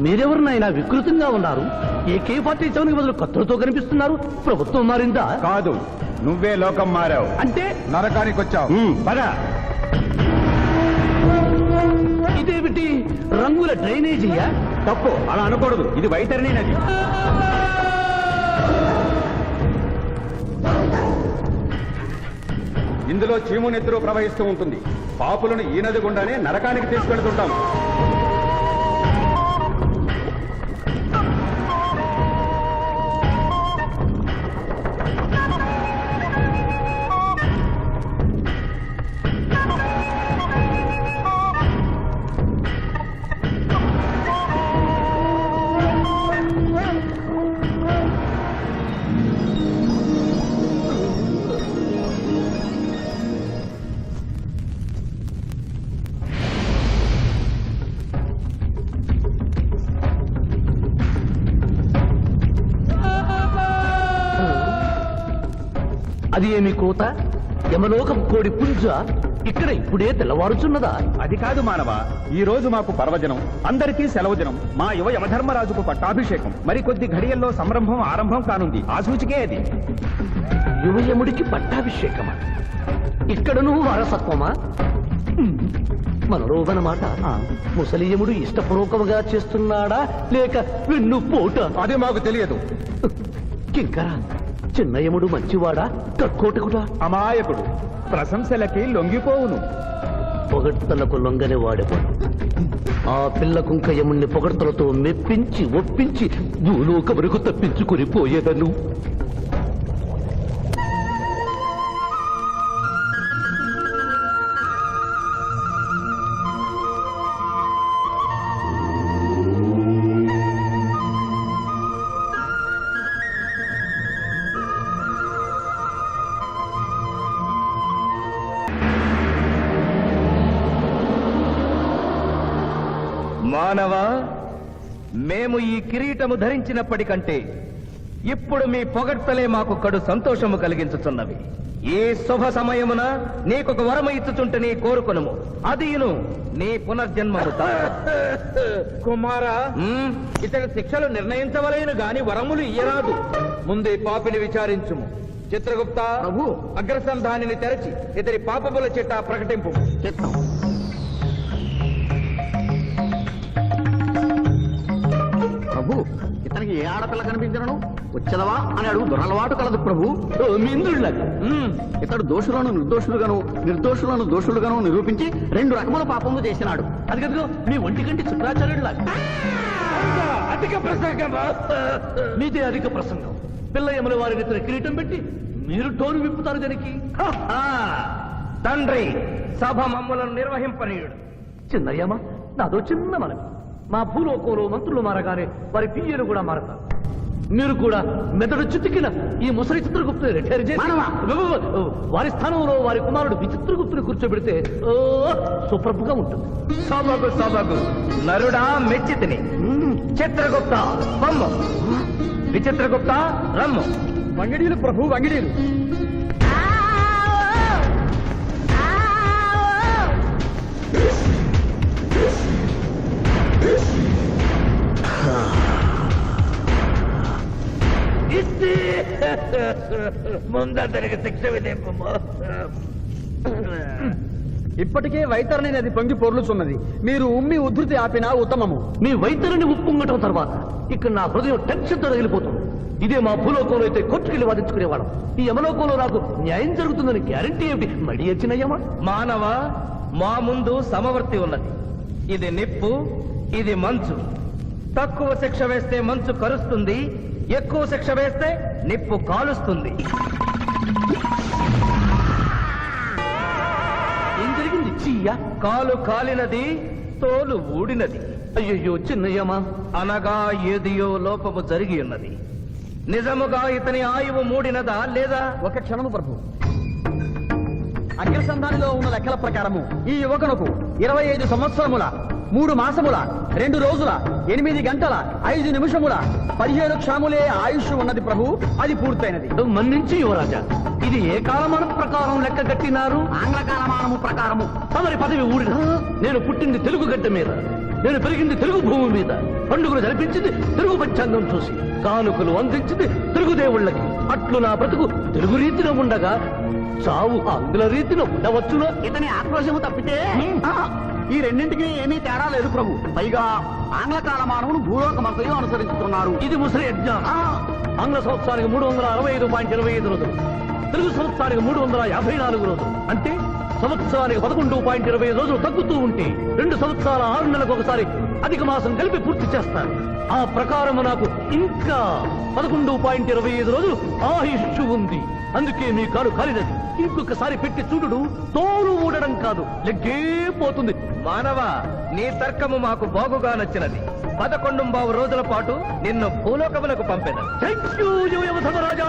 మీరెవరినైనా వికృతంగా ఉన్నారు. AK-47 బదులు కత్తులతో కనిపిస్తున్నారు. ప్రభుత్వం మారిందా? కాదు, నువ్వే లోకం మారావు. అంటే నరకానికి వచ్చావు. పద. ఇదేమిటి, రంగుల డ్రైనేజీయా? తప్పు, అలా అనకూడదు. ఇది వైతరిణి నది. ఇందులో చీము నెత్తురు ప్రవహిస్తూ ఉంటుంది. పాపులను ఈ నది గుండానే నరకానికి తీసుకెళ్తుంటాం. అది ఏమి కోత? యమలోకం కోడి పుంజ? ఇక్కడ ఇప్పుడే తెల్లవారుచున్నదా? అది కాదు మానవ, ఈ రోజు మాకు పర్వదినం, అందరికీ సెలవు దినం. మా యువ యమధర్మరాజుకు పట్టాభిషేకం. మరి కొద్ది ఘడియల్లో సంరంభం ఆరంభం కానుంది. ఆ సూచికే అది. యువయముడికి పట్టాభిషేకమా? ఇక్కడను వారసత్వమా? మనరోగనమాట. ముసలియముడు ఇష్టపూర్వకముగా చేస్తున్నాడా లేక వెన్ను పోట? అది మాకు తెలియదు. కింకరా, చిన్నయముడు మంచివాడా కక్కోటకుడా? అమాయకుడు, ప్రశంసలకి లొంగిపోవును. పొగడ్తలకు లొంగని వాడేవాడు. ఆ పిల్ల కుంకయముణ్ణి పొగడ్తలతో మెప్పించి ఒప్పించి భూలోకమునకు తప్పించుకుని పోయేదను. మానవ, మేము ఈ కిరీటము ధరించినప్పటికంటే ఇప్పుడు మీ పొగడ్తలే మాకు కడు సంతోషము కలిగించుచున్నవి. ఈ శుభ సమయమున నీకొక వరము ఇచ్చుచుంటే కోరుకొనుము. అదియును నీ పునర్జన్మము. కుమారా, ఇతని శిక్షలు నిర్ణయించవలేను గాని వరములు ఇయ్యరాదు. ముందే పాపిని విచారించుము. చిత్రగుప్త ప్రభు, అగ్రసంధానిని తెరచి ఇతని పాపముల చిట్టా ప్రకటింపు. ప్రభు, ఇతనికి ఏ ఆడపిల్ల కనిపించను వచ్చదవా అని అడుగు దురలవాటు కలదు ప్రభు. ఇంద్రుడిలాగా ఇతడు దోషులను నిర్దోషులుగాను నిర్దోషులను దోషులుగాను నిరూపించి 2 రకముల పాపములు చేసినాడు. అది కదుగో మీ ఒంటికంటి శుక్రాచార్యుడిలాగా. అధిక ప్రసంగం, మీదే అధిక ప్రసంగం. పిల్లయముల వారిని ఇతర కిరీటం పెట్టి మీరు టోను విప్పుతారు దానికి. తండ్రి, సభ మమ్ములను నిర్వహింపనీయుడు. చిన్నయ్యమ్మ, నాదో చిన్న మనవి. మా భూలోకంలో మంత్రులు మారగానే వారి పియ్యలు కూడా మారతారు. మీరు కూడా మెదడు చితికిన ఈ ముసలి చిత్రగుప్తుని రిటైర్ చేసి వారి స్థానంలో వారి కుమారుడు విచిత్రగుప్తుని కూర్చోబెడితే సుప్రభుగా ఉంటుంది. సభకు సభకు నరుడా మెచ్చితిని. చిత్రగుప్త బొమ్మ, విచిత్రగుప్త రమ్ము. వంగిడీలు ప్రభు, వంగిడీలు. ముందతనికి శిక్ష విధింపము. ఇప్పటికే వైతరణి నది పొంగి పొర్లుచున్నది. మీరు ఉమ్మి ఉద్ధృతి ఆపినా ఉత్తమము. మీ వైద్యుని ఉప్పొంగటం తర్వాత ఇక్కడ నా హృదయం టెన్షన్తో రగిలిపోతుంది. ఇదే మా భూలోకంలో అయితే కోర్టుకెళ్ళి వాదించుకునేవాళ్ళం. ఈ యమలోకంలో నాకు న్యాయం జరుగుతుందని గ్యారంటీ ఏమిటి? మడి వచ్చినయ్యమా? మానవ, మా ముందు సమవర్తి ఉన్నది. ఇది నిప్పు, ఇది మంచు. తక్కువ శిక్ష వేస్తే మంచు కరుస్తుంది, ఎక్కువ శిక్ష వేస్తే నిప్పు కాలుస్తుంది. ఏం జరిగింది? చీయ కాలు కాలినది, తోలు ఊడినది. అయ్యయ్యో చిన్నయ్యమా, అనగా ఏదియో లోపము జరిగి ఉన్నది. నిజముగా ఇతని ఆయువు మూడినదా లేదా? ఒక క్షణము ప్రభు. అగ్రసంధానిలో ఉన్న లెక్కల ప్రకారము ఈ యువకునకు 25 సంవత్సరముల 3 మాసముల 2 రోజుల 8 గంటల 5 నిమిషముల 17 క్షాములే ఆయుష్ ఉన్నది ప్రభు. అది పూర్తయినది. మన్నించి యువరాజా, ఇది ఏ కాలమానం ప్రకారం లెక్క కట్టినారు? ఆంగ్ల కాలమానము ప్రకారము. తమరి పదవి ఊడిన. నేను పుట్టింది తెలుగు గడ్డ మీద, నేను పెరిగింది తెలుగు భూమి మీద, పండుగలు జరిపించింది తెలుగు పంచాంగం చూసి, కానుకలు అందించింది తెలుగు దేవుళ్ళకి. అట్లు నా బ్రతుకు తెలుగు రీతిలో ఉండగా చావు ఆంగ్ల రీతిలో ఉండవచ్చునో? ఇతని ఆక్రోశము తప్పితే ఈ రెండింటికి ఏమీ తేడా లేదు ప్రభు. పైగా ఆంగ్ల కాలమానమును భూలోకమంతయు అనుసరించుతున్నారు. ఇది ముసలి అజ్ఞానం. ఆంగ్ల సంవత్సరానికి 365.25 రోజులు, తెలుగు సంవత్సరానికి 354 రోజులు. అంటే సంవత్సరానికి 11.25 రోజులు తగ్గుతూ ఉంటే 2 సంవత్సరాల 6 నెలలకు ఒకసారి అధిక మాసం కలిపి పూర్తి చేస్తారు. ఆ ప్రకారం నాకు ఇంకా 11.25 రోజులు ఆయుష్ ఉంది. అందుకే మీ కాలు కాలినది. ఇంకొకసారి పెట్టి చూడు, తోలు ఊడడం కాదు, లెగ్గే పోతుంది. మానవ, నీ తర్కము మాకు బాగుగా నచ్చినది. 11 రోజుల పాటు నిన్ను భూలోకములకు పంపెదను. Thank you యువధర్మరాజా.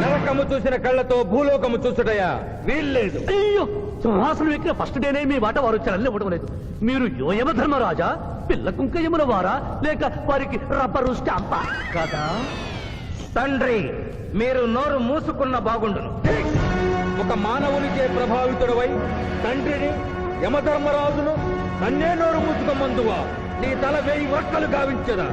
నరకము చూసిన కళ్ళతో భూలోకము చూసుటయా వీల్లేదు. అయ్యో, సింహాసనం ఎక్కిన ఫస్ట్ డేనే మీ వాట వారు వచ్చారని ఇవ్వడం లేదు. మీరు యోయమ ధర్మరాజా, పిల్ల కుంకయముల వారా, లేక వారికి రబ్బరు స్టాంపా కదా? తండ్రి, మీరు నోరు మూసుకున్న బాగుండును. ఒక మానవునిచే ప్రభావితుడవై తండ్రిని యమధర్మరాజును నన్నే నోరు ముచ్చుకోమందువా నీ తల 1000 వక్కలు గావించదా?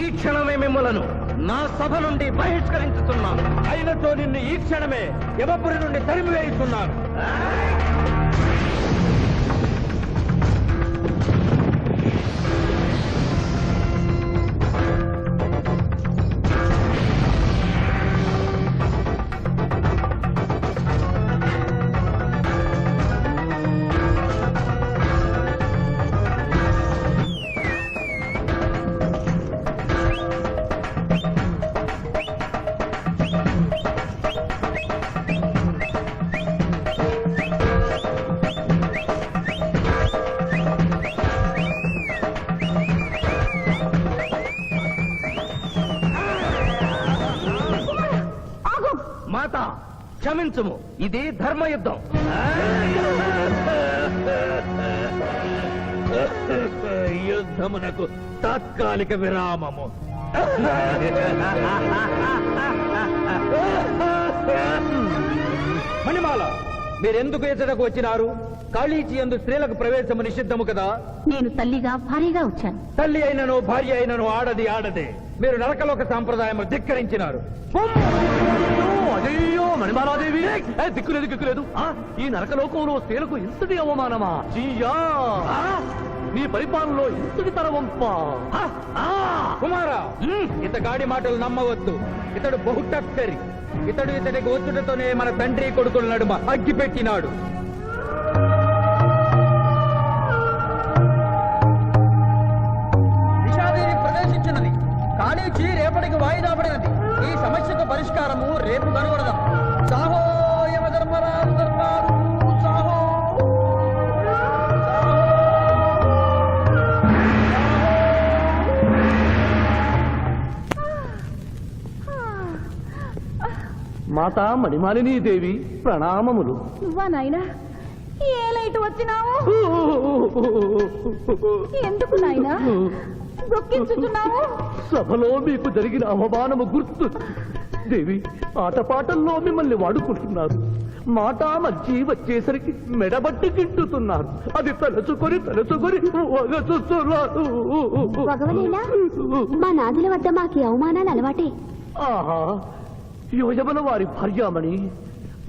ఈ క్షణమే మిమ్మలను నా సభ నుండి బహిష్కరించుతున్నాను. అయినతో నిన్ను ఈ క్షణమే యమపురి నుండి తరిమివేయుతున్నాను. మాత క్షమించుము, ఇది ధర్మయుద్ధం. యుద్ధమునకు తాత్కాలిక విరామము. మణిమాల, మీరెందుకు ఎచ్చటకు వచ్చినారు? కాళీచి యందు స్త్రీలకు ప్రవేశము నిషిద్ధము కదా. నేను తల్లిగా భారీగా వచ్చాను. తల్లి అయినను భార్య అయినను ఆడది ఆడదే. మీరు నరకలోక సాంప్రదాయము ధిక్కరించినారు. అయ్యో మణిమాలాదేవి, దిక్కులేదు. ఈ నరకలోకంలో స్త్రీలకు ఇంతటి అవమానమా? చీయా! నీ పరిపాలనలో ఇంతటి తరవంపా? కుమారా, ఇతగాడి మాటలు నమ్మవద్దు. ఇతడు బహుటక్కరి. ఇతడికి వచ్చుటతోనే మన తండ్రి కొడుకుల నడుమ అగ్గి పెట్టినాడు. విషాదేవి ప్రవేశించినది. కాళీచి రేపటికి వాయిదా పడినది. ఈ సమస్యకు పరిష్కారము రేపు కనుగొడదాం. సాహో యమధర్మరాజు దర్బారు, సాహో. మాతా మణిమాలినీ దేవి ప్రణామములు. నువ్వా నాయనా? ఏ లైట్ వచ్చినావు? ఎందుకు నాయనా దుఃఖించుతున్నావు? సభలో మీకు జరిగిన అవమానము గుర్తు. దేవి, ఆటపాటల్లో మిమ్మల్ని వాడుకుంటున్నారు. మాట మధ్య వచ్చేసరికి మెడబట్టి తింటుతున్నారు. అది తలుచుకొని వగచుస్తున్నారు. భగవనేనా, మా నాదుల వద్ద మాకు అవమానాలు అలవాటే. ఆహా, యువజముల వారి భార్యామణి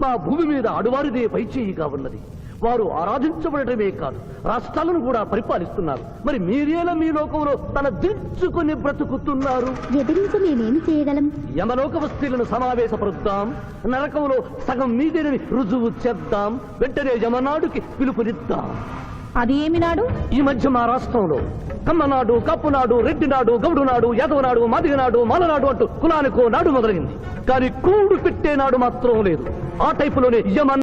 మా భూమి మీద ఆడువారిదే పైచేయిగా ఉన్నది. వారు ఆరాధించబడటమే కాదు, రాష్ట్రాలను కూడా పరిపాలిస్తున్నారు. మరి మీరేలా మీ లోకంలో తన దించుకుని బ్రతుకుతున్నారు? ఎదిరించి మేమేమి చేయగలం? యమలోక వస్తువులను సమావేశపరుద్దాం. నరకంలో సగం మీదేనని రుజువు చేద్దాం. వెంటనే యమనాడుకి పిలుపునిద్దాం. అది ఏమి నాడు? ఈ మధ్య మా రాష్ట్రంలో కమ్మనాడు, కప్పునాడు, రెడ్డినాడు, గౌడునాడు, యాదవనాడు, మాదిగనాడు, మాలనాడు అంటూ కులానికో నాడు మొదలైంది. కానీ కూడు పెట్టే నాడు మాత్రం లేదు. ఆ టైపులోనే యమ